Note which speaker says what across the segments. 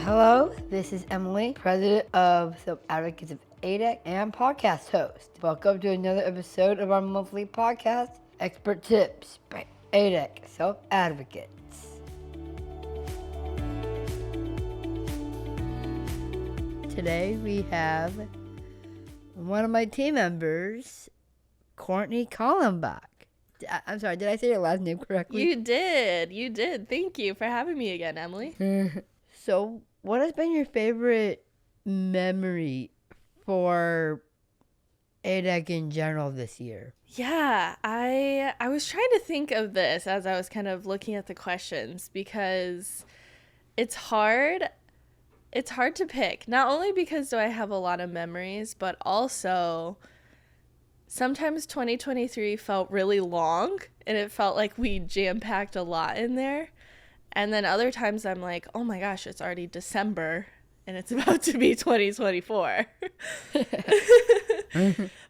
Speaker 1: Hello, this is Emily, president of Self Advocates of ADEC and podcast host. Welcome to another episode of our monthly podcast, Expert Tips by ADEC Self Advocates. Today we have one of my team members, Courtney Collenbach. I'm sorry, did I say your last name correctly?
Speaker 2: You did. Thank you for having me again, Emily.
Speaker 1: So, what has been your favorite memory for ADEC in general this year?
Speaker 2: Yeah, I was trying to think of this as I was kind of looking at the questions because it's hard. It's hard to pick. Not only because do I have a lot of memories, but also sometimes 2023 felt really long and it felt like we jam-packed a lot in there. And then other times I'm like, oh my gosh, it's already December and it's about to be 2024.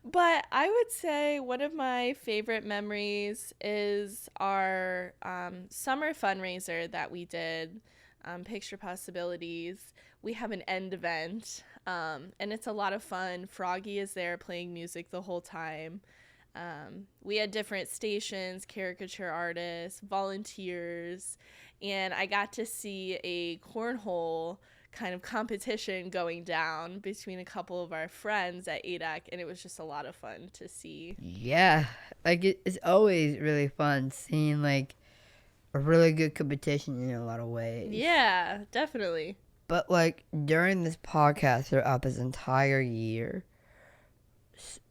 Speaker 2: But I would say one of my favorite memories is our summer fundraiser that we did, Picture Possibilities. We have an end event, and it's a lot of fun. Froggy is there playing music the whole time. We had different stations, caricature artists, volunteers, and I got to see a cornhole kind of competition going down between a couple of our friends at ADEC, and it was just a lot of fun to see.
Speaker 1: Yeah, it's always really fun seeing like a really good competition in a lot of ways.
Speaker 2: Yeah, definitely.
Speaker 1: But like during this podcast throughout this entire year,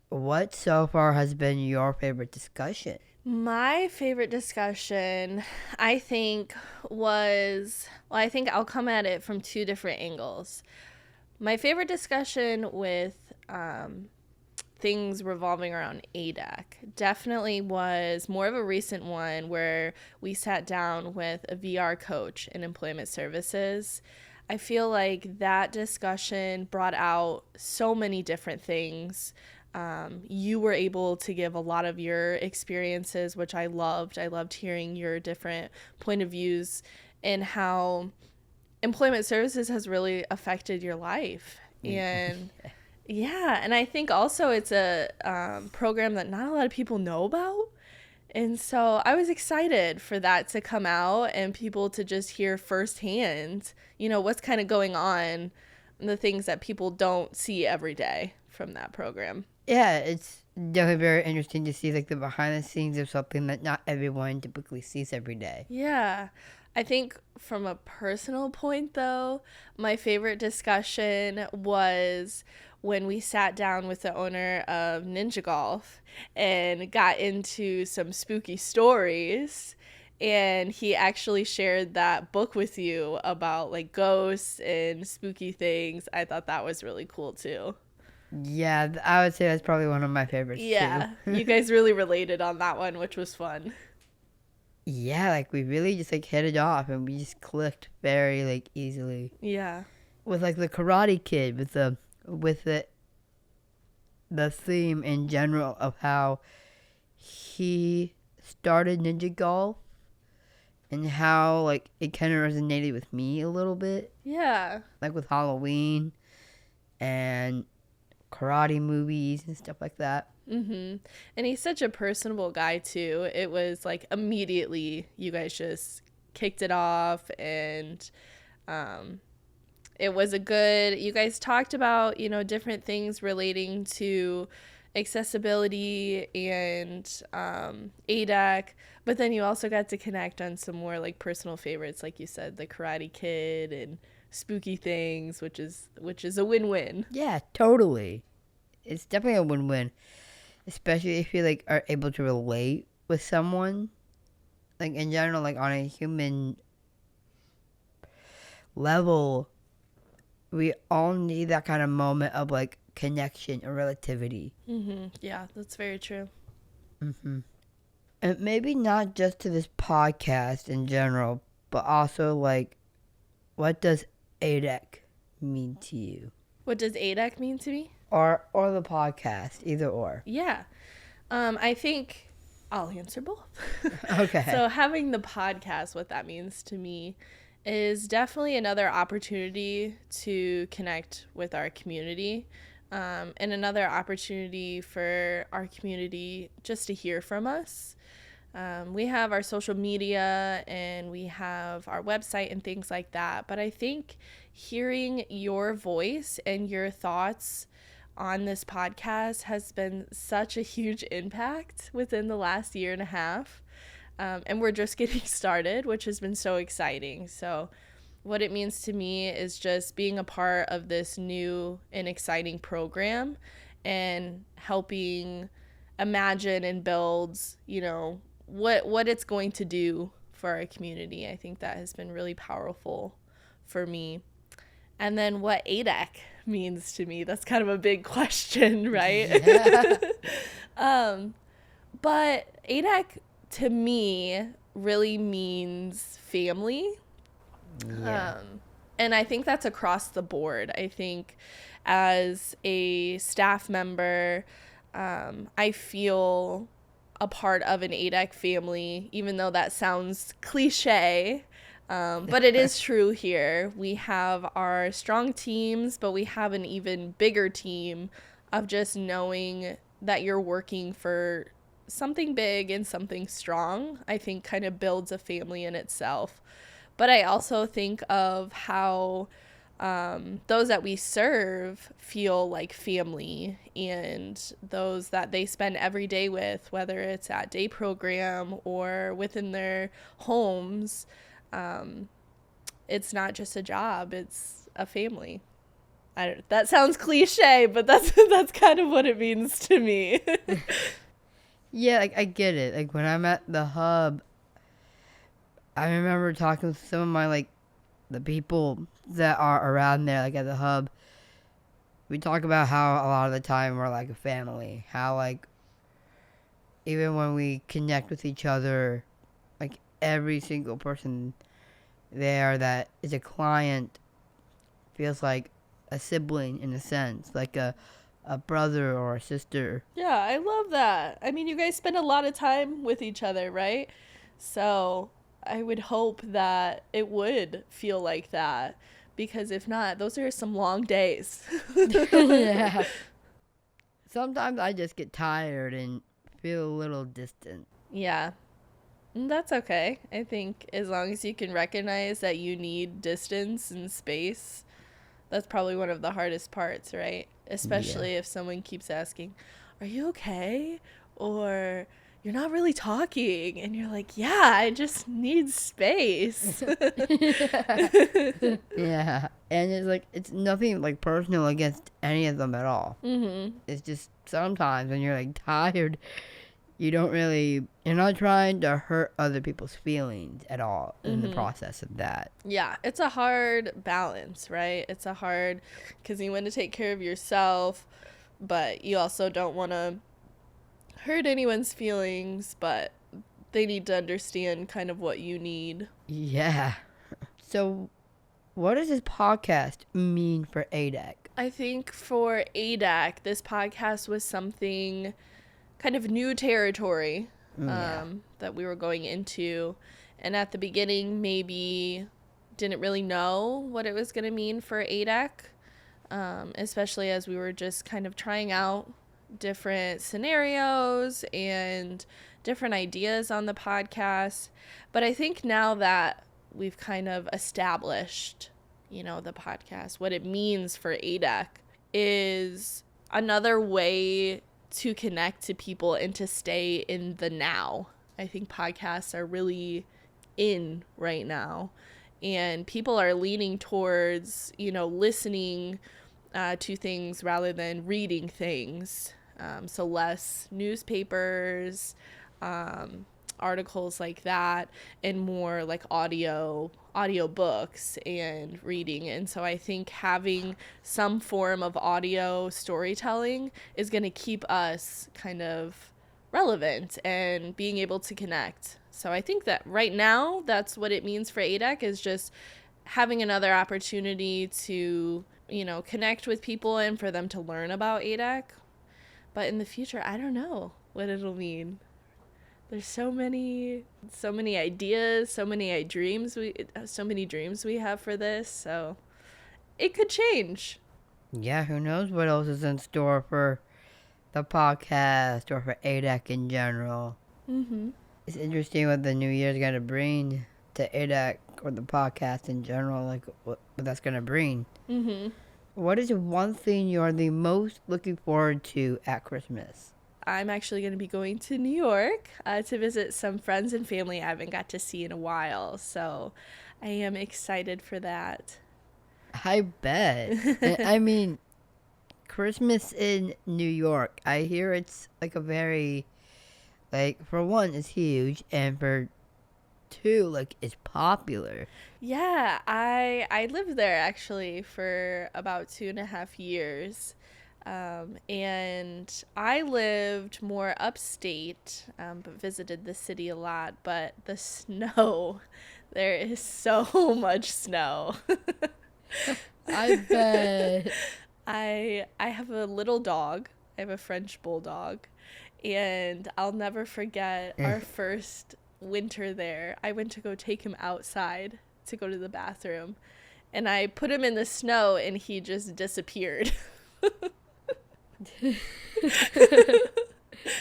Speaker 1: what so far has been your favorite discussion?
Speaker 2: My favorite discussion, I think, I think I'll come at it from two different angles. My favorite discussion with things revolving around ADEC definitely was more of a recent one where we sat down with a VR coach in employment services. I feel like that discussion brought out so many different things. You were able to give a lot of your experiences, which I loved. I loved hearing your different point of views and how employment services has really affected your life. And yeah, and I think also it's a program that not a lot of people know about. And so I was excited for that to come out and people to just hear firsthand, what's kind of going on, and the things that people don't see every day from that program.
Speaker 1: Yeah, it's definitely very interesting to see like the behind the scenes of something that not everyone typically sees every day.
Speaker 2: Yeah. I think from a personal point, though, my favorite discussion was when we sat down with the owner of Ninja Golf and got into some spooky stories. And he actually shared that book with you about like ghosts and spooky things. I thought that was really cool, too.
Speaker 1: Yeah, I would say that's probably one of my favorites,
Speaker 2: Yeah,
Speaker 1: too.
Speaker 2: you guys really related on that one, which was fun.
Speaker 1: Yeah, like we really just like hit it off and we just clicked very like easily.
Speaker 2: Yeah.
Speaker 1: With like the Karate Kid, with the theme in general of how he started Ninja Golf and how like it kind of resonated with me a little bit.
Speaker 2: Yeah.
Speaker 1: Like with Halloween and karate movies and stuff like that.
Speaker 2: And he's such a personable guy too. It was like immediately you guys just kicked it off, and it was you guys talked about different things relating to accessibility and ADEC, but then you also got to connect on some more like personal favorites, like you said, the Karate Kid and spooky things, which is a win-win.
Speaker 1: Yeah, totally. It's definitely a win-win, especially if you like are able to relate with someone, like in general, like on a human level. We all need that kind of moment of like connection or relativity.
Speaker 2: Yeah, that's very true.
Speaker 1: And maybe not just to this podcast in general, but also like, what does ADEC mean to you?
Speaker 2: What does ADEC mean to me?
Speaker 1: Or the podcast, either or.
Speaker 2: Yeah. I think I'll answer both.
Speaker 1: Okay.
Speaker 2: So having the podcast, what that means to me is definitely another opportunity to connect with our community, and another opportunity for our community just to hear from us. We have our social media and we have our website and things like that. But I think hearing your voice and your thoughts on this podcast has been such a huge impact within the last year and a half. And we're just getting started, which has been so exciting. So what it means to me is just being a part of this new and exciting program and helping imagine and build, what it's going to do for our community. I think that has been really powerful for me. And then what ADEC means to me, that's kind of a big question, right?
Speaker 1: Yeah.
Speaker 2: But ADEC to me really means family.
Speaker 1: Yeah.
Speaker 2: And I think that's across the board. I think as a staff member, I feel a part of an ADEC family, even though that sounds cliche. But it is true here. We have our strong teams, but we have an even bigger team of just knowing that you're working for something big and something strong. I think kind of builds a family in itself. But I also think of how those that we serve feel like family, and those that they spend every day with, whether it's at day program or within their homes. It's not just a job, it's a family. That sounds cliche, but that's kind of what it means to me.
Speaker 1: Yeah, I get it. Like, when I'm at the hub, I remember talking with some of my, the people that are around there, at the hub. We talk about how a lot of the time we're like a family. How, even when we connect with each other, every single person there that is a client feels like a sibling in a sense, like a brother or a sister.
Speaker 2: Yeah, I love that. I mean, you guys spend a lot of time with each other, right? So I would hope that it would feel like that, because if not, those are some long days.
Speaker 1: Yeah. Sometimes I just get tired and feel a little distant.
Speaker 2: Yeah, that's okay. I think as long as you can recognize that you need distance and space, that's probably one of the hardest parts, right? Especially if someone keeps asking, "Are you okay?" Or "You're not really talking." And you're like, "Yeah, I just need space."
Speaker 1: Yeah. And it's nothing personal against any of them at all.
Speaker 2: Mm-hmm.
Speaker 1: It's just sometimes when you're tired, you're not trying to hurt other people's feelings at all in the process of that.
Speaker 2: Yeah, it's a hard balance, right? It's a hard, because you want to take care of yourself, but you also don't want to hurt anyone's feelings, but they need to understand kind of what you need.
Speaker 1: Yeah. So, what does this podcast mean for ADEC?
Speaker 2: I think for ADEC, this podcast was something kind of new territory that we were going into. And at the beginning, maybe didn't really know what it was going to mean for ADEC, especially as we were just kind of trying out different scenarios and different ideas on the podcast. But I think now that we've kind of established, the podcast, what it means for ADEC is another way to connect to people and to stay in the now. I think podcasts are really in right now, and people are leaning towards, listening to things rather than reading things. So less newspapers, articles like that, and more like audio books and reading. And so I think having some form of audio storytelling is going to keep us kind of relevant and being able to connect. So I think that right now, that's what it means for ADEC, is just having another opportunity to, connect with people and for them to learn about ADEC. But in the future, I don't know what it'll mean. There's so many ideas, so many dreams we have for this. So it could change.
Speaker 1: Yeah, who knows what else is in store for the podcast or for ADEC in general.
Speaker 2: Mm-hmm.
Speaker 1: It's interesting what the new year's going to bring to ADEC or the podcast in general, like what that's going to bring.
Speaker 2: Mm-hmm.
Speaker 1: What is one thing you're the most looking forward to at Christmas?
Speaker 2: I'm actually going to be going to New York to visit some friends and family I haven't got to see in a while. So I am excited for that.
Speaker 1: I bet. I mean, Christmas in New York, I hear it's like a very, like, for one, it's huge, and for two, like, it's popular.
Speaker 2: Yeah, I lived there actually for about 2.5 years. And I lived more upstate, but visited the city a lot. But the snow, there is so much snow.
Speaker 1: I bet.
Speaker 2: I have a little dog. I have a French bulldog, and I'll never forget our first winter there. I went to go take him outside to go to the bathroom, and I put him in the snow, and he just disappeared.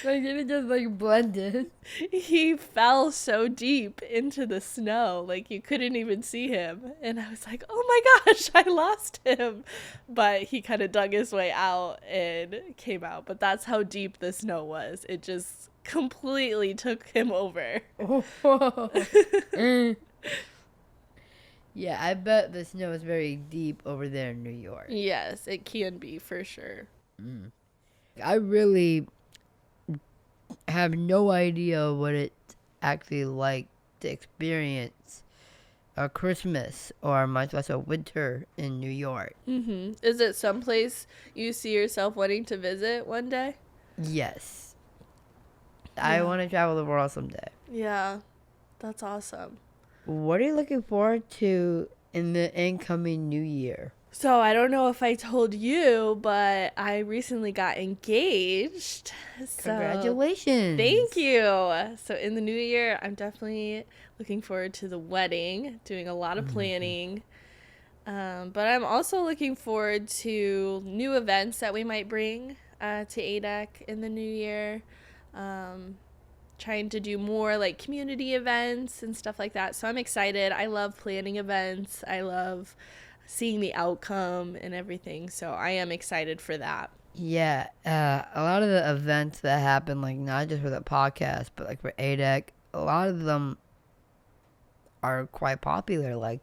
Speaker 1: Like, it just, like, blended.
Speaker 2: He fell so deep into the snow, like you couldn't even see him. And I was like, oh my gosh, I lost him. But he kind of dug his way out and came out. But that's how deep the snow was. It just completely took him over.
Speaker 1: Oh. Yeah, I bet the snow is very deep over there in New York.
Speaker 2: Yes, it can be for sure.
Speaker 1: I really have no idea what it's actually like to experience a Christmas or much less a winter in New York.
Speaker 2: Mm-hmm. Is it someplace you see yourself wanting to visit one day?
Speaker 1: Yes.
Speaker 2: Yeah.
Speaker 1: I want to travel the world someday.
Speaker 2: Yeah, that's awesome.
Speaker 1: What are you looking forward to in the incoming new year?
Speaker 2: So I don't know if I told you, but I recently got engaged. So
Speaker 1: Congratulations.
Speaker 2: thank you. So in the new year, I'm definitely looking forward to the wedding, doing a lot of planning. But I'm also looking forward to new events that we might bring to ADEC in the new year. Trying to do more like community events and stuff like that. So I'm excited. I love planning events. I love seeing the outcome and everything. So I am excited for that.
Speaker 1: Yeah, a lot of the events that happen, like not just for the podcast, but like for ADEC, a lot of them are quite popular. Like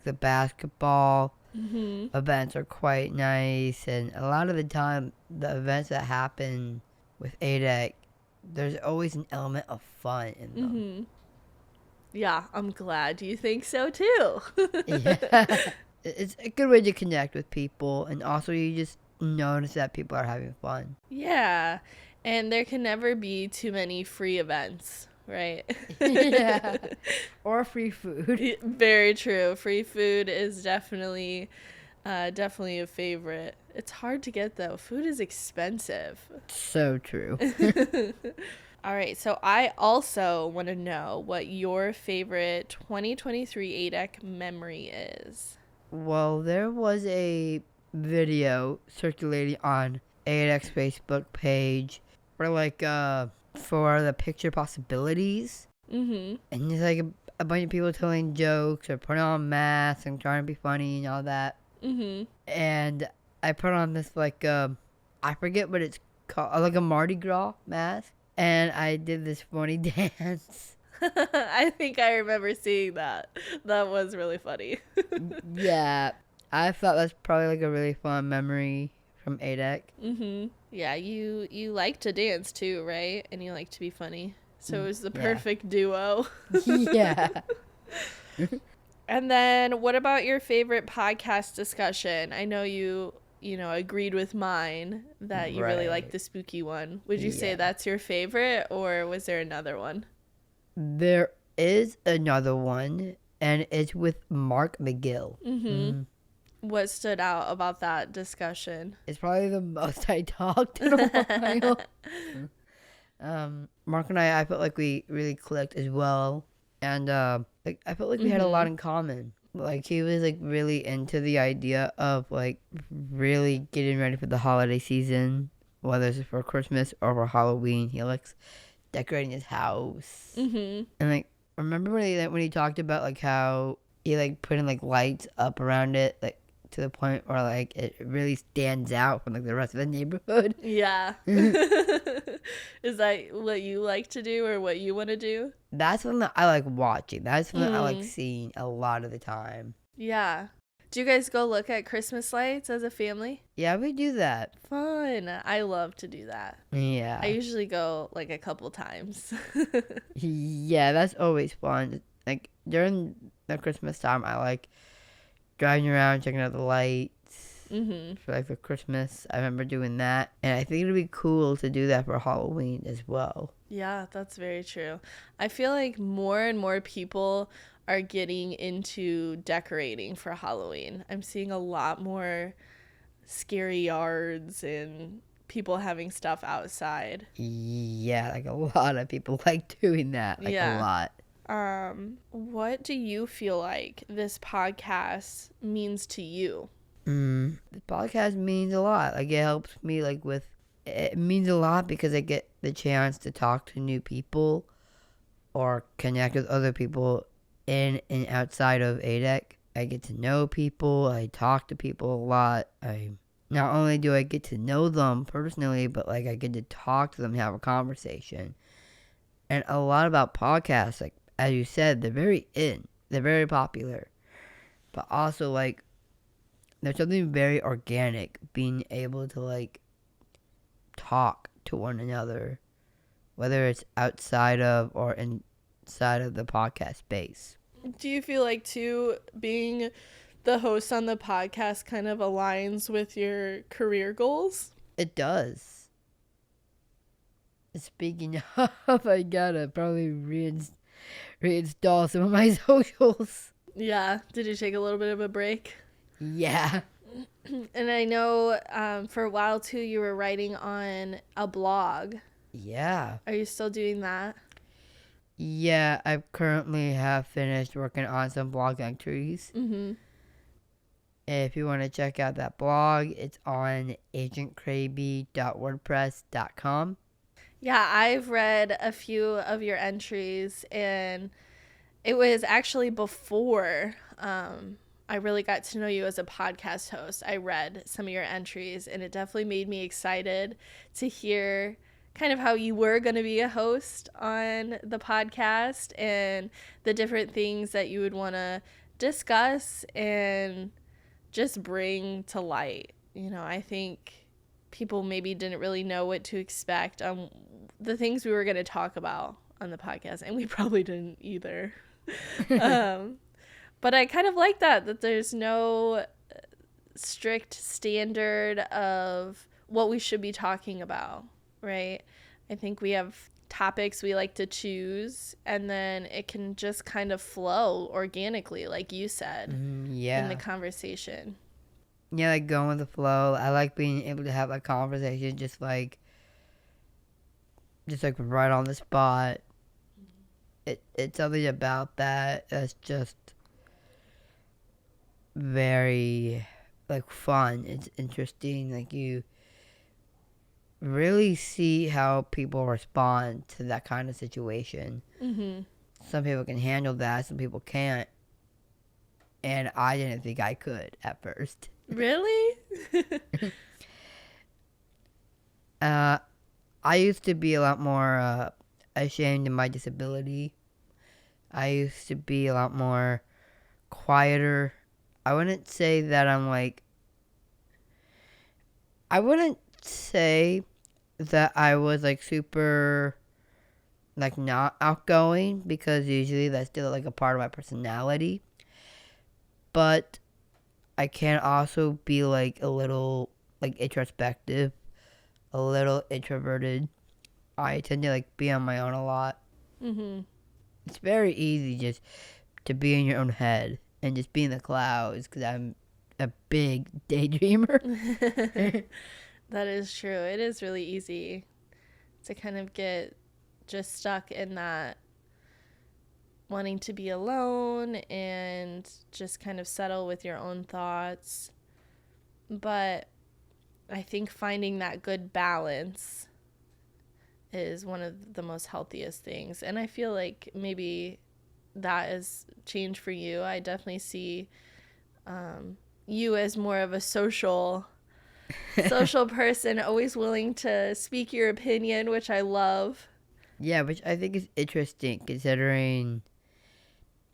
Speaker 1: the basketball events are quite nice, and a lot of the time, the events that happen with ADEC, there's always an element of fun in them.
Speaker 2: Yeah, I'm glad you think so too.
Speaker 1: Yeah. It's a good way to connect with people, and also you just notice that people are having fun.
Speaker 2: Yeah, and there can never be too many free events, right?
Speaker 1: Yeah. Or free food.
Speaker 2: Very true. Free food is definitely a favorite. It's hard to get though. Food is expensive.
Speaker 1: So true.
Speaker 2: All right, so I also want to know what your favorite 2023 ADEC memory is.
Speaker 1: Well, there was a video circulating on ADEC's Facebook page for for the picture possibilities. And there's like a bunch of people telling jokes or putting on masks and trying to be funny and all that. And I put on this I forget what it's called, like a Mardi Gras mask. And I did this funny dance.
Speaker 2: I think I remember seeing that. That was really funny.
Speaker 1: Yeah, I thought that's probably like a really fun memory from ADEC.
Speaker 2: Yeah, you like to dance too, right? And you like to be funny. So it was the perfect duo.
Speaker 1: Yeah.
Speaker 2: And then what about your favorite podcast discussion? I know you agreed with mine that you really liked the spooky one. Would you say that's your favorite, or was there another one?
Speaker 1: There is another one, and it's with Mark McGill.
Speaker 2: What stood out about that discussion?
Speaker 1: It's probably the most I talked in a while. Mark and I felt like we really clicked as well, and like I felt like we had a lot in common. Like he was like really into the idea of like really getting ready for the holiday season, whether it's for Christmas or for Halloween. He likes decorating his house, and like remember when he talked about like how he like putting like lights up around it, like to the point where like it really stands out from like the rest of the neighborhood.
Speaker 2: Yeah. Is that what you like to do or what you want to do?
Speaker 1: That's one that I like watching. That's one that I like seeing a lot of the time.
Speaker 2: Yeah. Do you guys go look at Christmas lights as a family?
Speaker 1: Yeah, we do that.
Speaker 2: Fun. I love to do that.
Speaker 1: Yeah.
Speaker 2: I usually go like a couple times.
Speaker 1: Yeah, that's always fun. Like during the Christmas time, I like driving around checking out the lights for like for Christmas. I remember doing that, and I think it'd be cool to do that for Halloween as well.
Speaker 2: Yeah, that's very true. I feel like more and more people are getting into decorating for Halloween. I'm seeing a lot more scary yards and people having stuff outside.
Speaker 1: Yeah, like a lot of people like doing that. Like a lot.
Speaker 2: What do you feel like this podcast means to you?
Speaker 1: The podcast means a lot. Like it helps me like with it means a lot because I get the chance to talk to new people or connect with other people in and outside of ADEC. I get to know people. I talk to people a lot. I not only do I get to know them personally, but like I get to talk to them, have a conversation. And a lot about podcasts, like as you said, they're very popular. But also like there's something very organic being able to like talk to one another, whether it's outside of or inside of the podcast space.
Speaker 2: Do you feel like too being the host on the podcast kind of aligns with your career goals?
Speaker 1: It does. Speaking of, I gotta probably reinstall some of my socials.
Speaker 2: Yeah. Did you take a little bit of a break?
Speaker 1: Yeah.
Speaker 2: And I know for a while too you were writing on a blog.
Speaker 1: Yeah.
Speaker 2: Are you still doing that?
Speaker 1: Yeah, I currently have finished working on some blog entries. If you want to check out that blog, it's on agentcraby.wordpress.com.
Speaker 2: Yeah, I've read a few of your entries, and it was actually before I really got to know you as a podcast host. I read some of your entries, and it definitely made me excited to hear kind of how you were going to be a host on the podcast and the different things that you would want to discuss and just bring to light. You know, I think people maybe didn't really know what to expect on the things we were going to talk about on the podcast, and we probably didn't either. But I kind of like that there's no strict standard of what we should be talking about, right? I think we have topics we like to choose, and then it can just kind of flow organically, like you said, in the conversation.
Speaker 1: Yeah, like going with the flow. I like being able to have a conversation just like right on the spot. It's something about that that's just very like fun. It's interesting. Like you really see how people respond to that kind of situation. Some people can handle that, some people can't, and I didn't think I could at first.
Speaker 2: Really?
Speaker 1: I used to be a lot more ashamed of my disability. I used to be a lot more quieter. I wouldn't say that I wouldn't say that I was like super like not outgoing, because usually that's still like a part of my personality. But I can also be like a little like introspective, a little introverted. I tend to like be on my own a lot. It's very easy just to be in your own head and just be in the clouds, because I'm a big daydreamer.
Speaker 2: That is true. It is really easy to kind of get just stuck in that wanting to be alone and just kind of settle with your own thoughts. But I think finding that good balance is one of the most healthiest things. And I feel like maybe that has changed for you. I definitely see you as more of a social person, always willing to speak your opinion, which I love.
Speaker 1: Yeah, which I think is interesting considering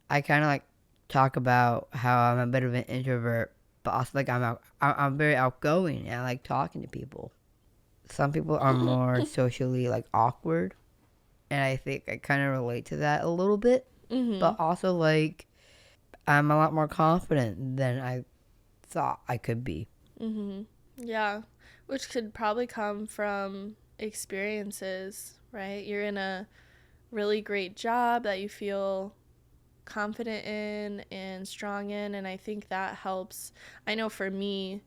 Speaker 1: I kind of like talk about how I'm a bit of an introvert, but also like I'm very outgoing and I like talking to people. Some people are more socially like awkward, and I think I kind of relate to that a little bit. But also like I'm a lot more confident than I thought I could be.
Speaker 2: Yeah, which could probably come from experiences, right? You're in a really great job that you feel confident in and strong in, and I think that helps. I know for me,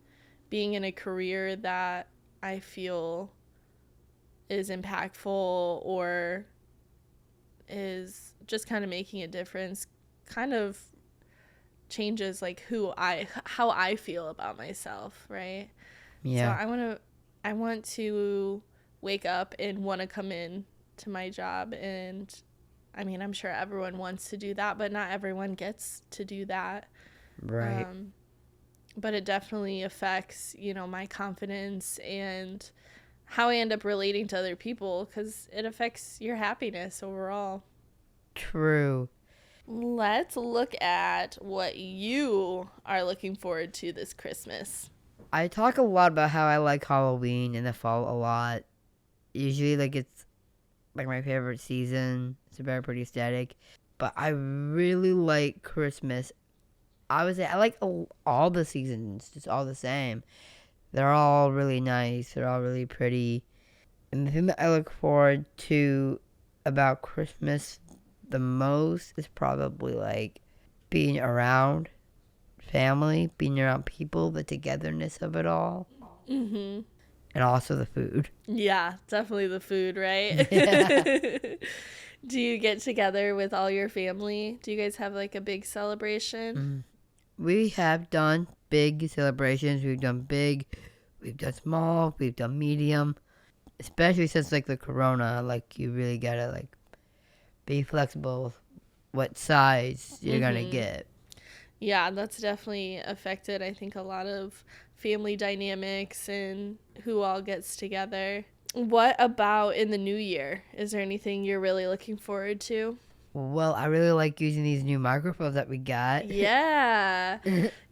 Speaker 2: being in a career that I feel is impactful or is just kind of making a difference kind of changes like how I feel about myself, right? So
Speaker 1: Yeah.
Speaker 2: I want to wake up and want to come in to my job, and I mean, I'm sure everyone wants to do that, but not everyone gets to do that.
Speaker 1: Right.
Speaker 2: But it definitely affects, my confidence and how I end up relating to other people, because it affects your happiness overall.
Speaker 1: True.
Speaker 2: Let's look at what you are looking forward to this Christmas.
Speaker 1: I talk a lot about how I like Halloween in the fall a lot. Usually, like, it's like my favorite season. It's very pretty aesthetic. But I really like Christmas. I would say I like all the seasons, just all the same. They're all really nice. They're all really pretty. And the thing that I look forward to about Christmas the most is probably like being around family, being around people, the togetherness of it all.
Speaker 2: Mm-hmm.
Speaker 1: And also the food.
Speaker 2: Yeah, definitely the food, right?
Speaker 1: Yeah.
Speaker 2: Do you get together with all your family? Do you guys have like a big celebration?
Speaker 1: We have done big celebrations. We've done big, we've done small, we've done medium. Especially since like the corona, like you really gotta like be flexible with what size you're gonna get.
Speaker 2: Yeah, that's definitely affected, I think, a lot of family dynamics and who all gets together. What about in the new year? Is there anything you're really looking forward to?
Speaker 1: Well, I really like using these new microphones that we got.
Speaker 2: Yeah.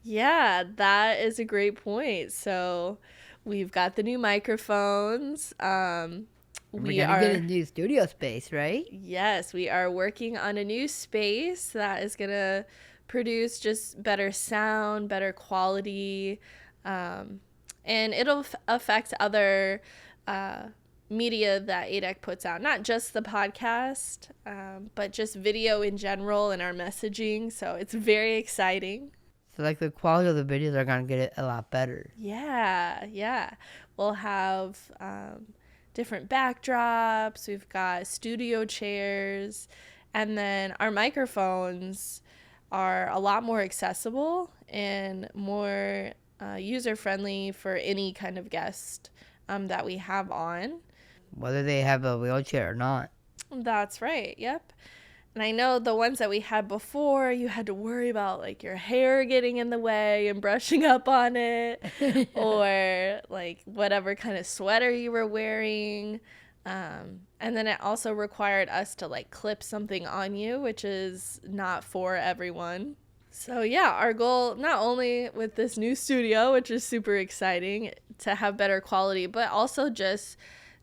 Speaker 2: Yeah, that is a great point. So we've got the new microphones.
Speaker 1: We're gonna get a new studio space, right?
Speaker 2: Yes, we are working on a new space that is gonna produce just better sound, better quality, and it'll affect other media that ADEC puts out, not just the podcast, but just video in general and our messaging. So it's very exciting.
Speaker 1: So like the quality of the videos are gonna get it a lot better.
Speaker 2: Yeah. We'll have different backdrops. We've got studio chairs, and then our microphones are a lot more accessible and more user-friendly for any kind of guest that we have on.
Speaker 1: Whether they have a wheelchair or not.
Speaker 2: That's right, yep. And I know the ones that we had before, you had to worry about like your hair getting in the way and brushing up on it, or like whatever kind of sweater you were wearing. And then it also required us to like clip something on you, which is not for everyone. So yeah, our goal, not only with this new studio, which is super exciting to have better quality, but also just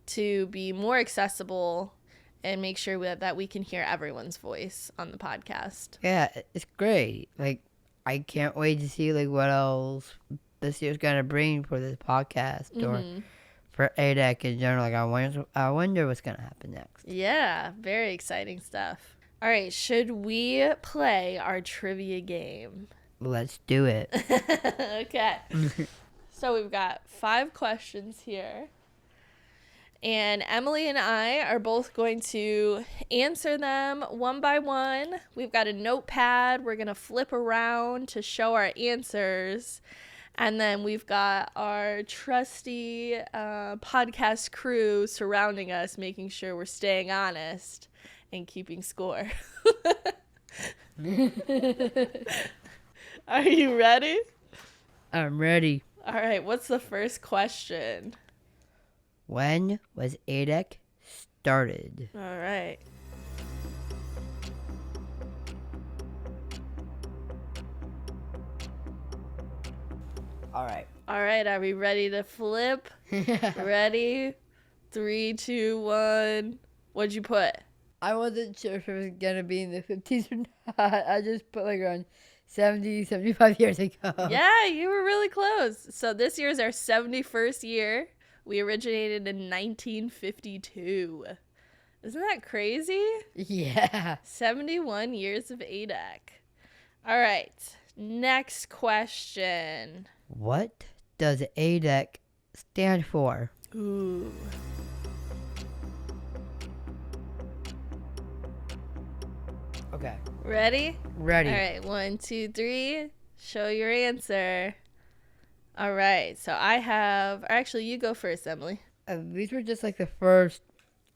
Speaker 2: to be more accessible and make sure that we can hear everyone's voice on the podcast.
Speaker 1: Yeah, it's great. Like, I can't wait to see like what else this year's gonna bring for this podcast or for ADEC in general. Like, I wonder what's gonna happen next.
Speaker 2: Yeah, very exciting stuff. All right, should we play our trivia game?
Speaker 1: Let's do it.
Speaker 2: Okay. So we've got 5 questions here. And Emily and I are both going to answer them one by one. We've got a notepad. We're going to flip around to show our answers. And then we've got our trusty podcast crew surrounding us, making sure we're staying honest and keeping score. Are you ready?
Speaker 1: I'm ready.
Speaker 2: All right, what's the first question?
Speaker 1: When was ADEC started?
Speaker 2: All right.
Speaker 1: All right.
Speaker 2: All right, are we ready to flip? Ready? 3, 2, 1. What'd you put?
Speaker 1: I wasn't sure if it was going to be in the 50s or not. I just put like around 70, 75 years ago.
Speaker 2: Yeah, you were really close. So this year is our 71st year. We originated in 1952. Isn't that crazy?
Speaker 1: Yeah.
Speaker 2: 71 years of ADEC. All right, next question.
Speaker 1: What does ADEC stand for?
Speaker 2: Ooh.
Speaker 1: Okay.
Speaker 2: Ready?
Speaker 1: Ready.
Speaker 2: All right, 1, 2, 3. Show your answer. All right, so I have, or actually, you go first, Emily.
Speaker 1: These were just like the first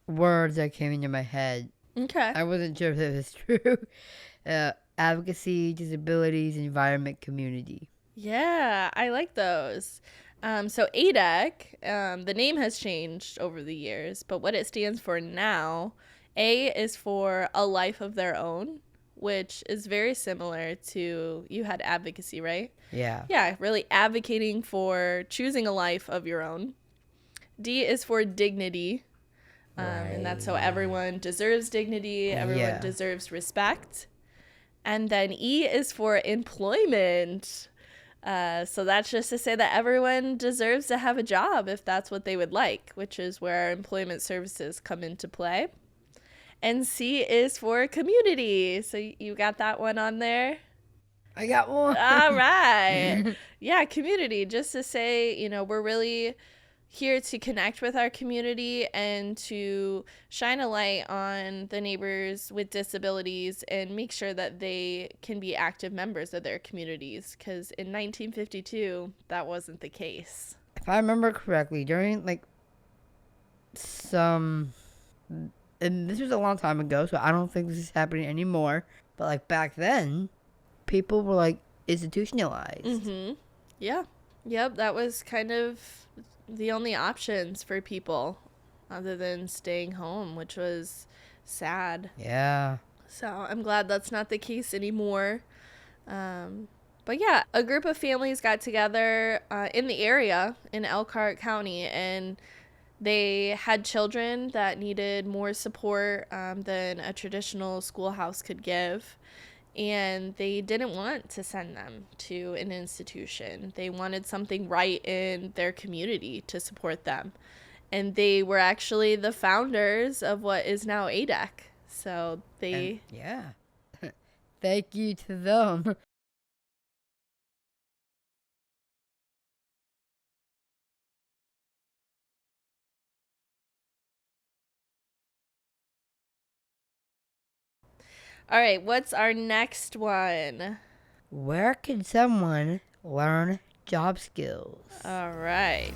Speaker 1: words that came into my head.
Speaker 2: Okay.
Speaker 1: I wasn't sure if it was true. Advocacy, disabilities, environment, community.
Speaker 2: Yeah, I like those. So ADEC, the name has changed over the years, but what it stands for now, A is for a life of their own, which is very similar to, you had advocacy, right?
Speaker 1: Yeah.
Speaker 2: Yeah, really advocating for choosing a life of your own. D is for dignity, and that's so everyone deserves dignity, everyone deserves respect. And then E is for employment. So that's just to say that everyone deserves to have a job if that's what they would like, which is where our employment services come into play. And C is for community. So you got that one on there?
Speaker 1: I got one.
Speaker 2: All right. Yeah, community. Just to say, you know, we're really here to connect with our community and to shine a light on the neighbors with disabilities and make sure that they can be active members of their communities. Because in 1952, that wasn't the case.
Speaker 1: If I remember correctly, during like some, and this was a long time ago, so I don't think this is happening anymore. But like back then, people were like institutionalized.
Speaker 2: Mm-hmm. Yeah. Yep. That was kind of the only options for people other than staying home, which was sad.
Speaker 1: Yeah.
Speaker 2: So I'm glad that's not the case anymore. But yeah, a group of families got together in the area in Elkhart County, and they had children that needed more support than a traditional schoolhouse could give. And they didn't want to send them to an institution. They wanted something right in their community to support them. And they were actually the founders of what is now ADEC. So they...
Speaker 1: And, yeah. Thank you to them.
Speaker 2: All right, what's our next one?
Speaker 1: Where can someone learn job skills?
Speaker 2: All right.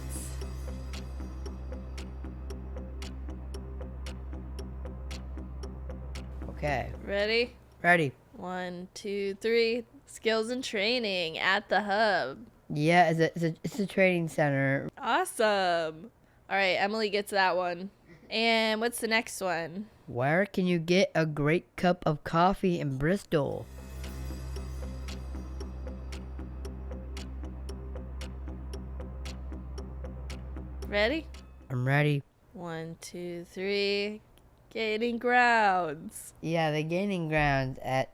Speaker 1: Okay.
Speaker 2: Ready?
Speaker 1: Ready.
Speaker 2: 1, 2, 3. Skills and training at the hub.
Speaker 1: Yeah, it's a training center.
Speaker 2: Awesome. All right, Emily gets that one. And what's the next one?
Speaker 1: Where can you get a great cup of coffee in Bristol?
Speaker 2: Ready?
Speaker 1: I'm ready.
Speaker 2: 1, 2, 3. Gaining grounds.
Speaker 1: Yeah, the gaining grounds at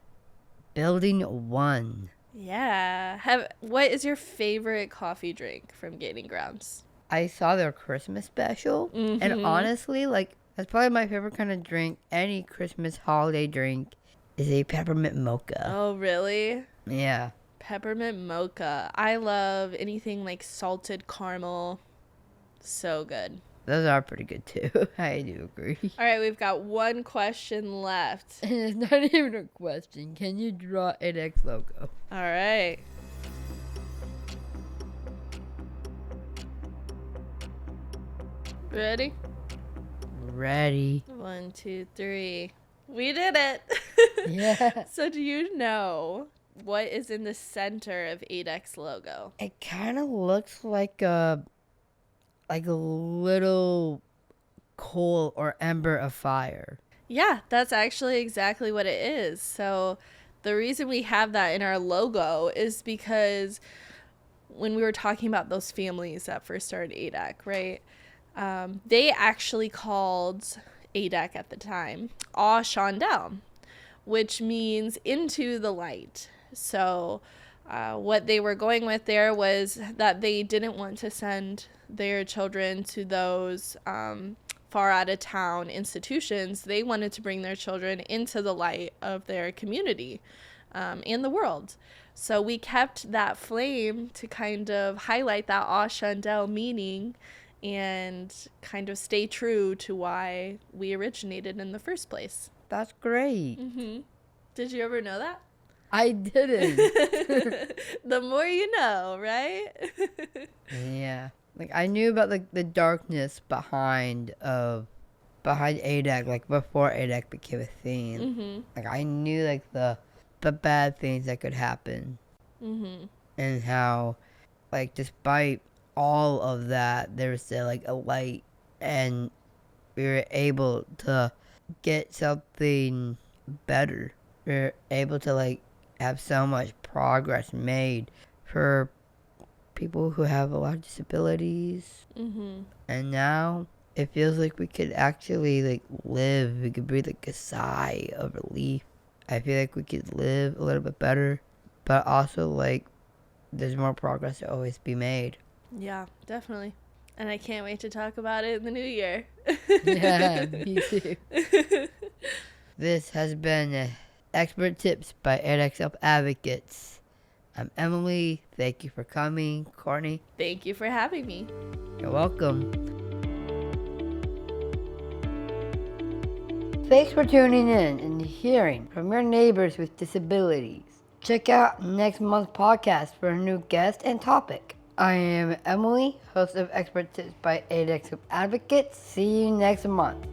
Speaker 1: Building 1.
Speaker 2: Yeah. What is your favorite coffee drink from Gaining Grounds?
Speaker 1: I saw their Christmas special, and honestly, like, that's probably my favorite kind of drink. Any Christmas holiday drink is a peppermint mocha.
Speaker 2: Oh, really?
Speaker 1: Yeah.
Speaker 2: Peppermint mocha. I love anything like salted caramel. So good.
Speaker 1: Those are pretty good too. I do agree.
Speaker 2: All right, we've got one question left.
Speaker 1: And it's not even a question. Can you draw ADEC logo?
Speaker 2: All right. Ready?
Speaker 1: Ready.
Speaker 2: 1, 2, 3. We did it.
Speaker 1: Yeah.
Speaker 2: So do you know what is in the center of ADEC's logo?
Speaker 1: It kind of looks like a little coal or ember of fire.
Speaker 2: Yeah, that's actually exactly what it is. So the reason we have that in our logo is because when we were talking about those families that first started ADEC, right? They actually called ADEC at the time Aw Shondell, which means into the light. So what they were going with there was that they didn't want to send their children to those far out of town institutions. They wanted to bring their children into the light of their community and the world. So we kept that flame to kind of highlight that Aw Shondell meaning and kind of stay true to why we originated in the first place.
Speaker 1: That's great.
Speaker 2: Mm-hmm. Did you ever know that?
Speaker 1: I didn't.
Speaker 2: The more you know, right?
Speaker 1: Yeah. Like I knew about the darkness behind ADEC, like before ADEC became a thing.
Speaker 2: Mm-hmm.
Speaker 1: Like I knew like the bad things that could happen.
Speaker 2: Mm-hmm.
Speaker 1: And how like despite all of that there was still like a light, and we were able to get something better. We were able to like have so much progress made for people who have a lot of disabilities.
Speaker 2: Mm-hmm.
Speaker 1: And now it feels like we could actually like live. We could breathe like a sigh of relief. I feel like we could live a little bit better, but also like there's more progress to always be made.
Speaker 2: Yeah, definitely. And I can't wait to talk about it in the new year.
Speaker 1: Yeah, me too. This has been Expert Tips by ADEC Self Advocates. I'm Emily. Thank you for coming. Courtney.
Speaker 2: Thank you for having me.
Speaker 1: You're welcome. Thanks for tuning in and hearing from your neighbors with disabilities. Check out next month's podcast for a new guest and topic. I am Emily, host of Expert Tips by ADEC Self Advocates. See you next month.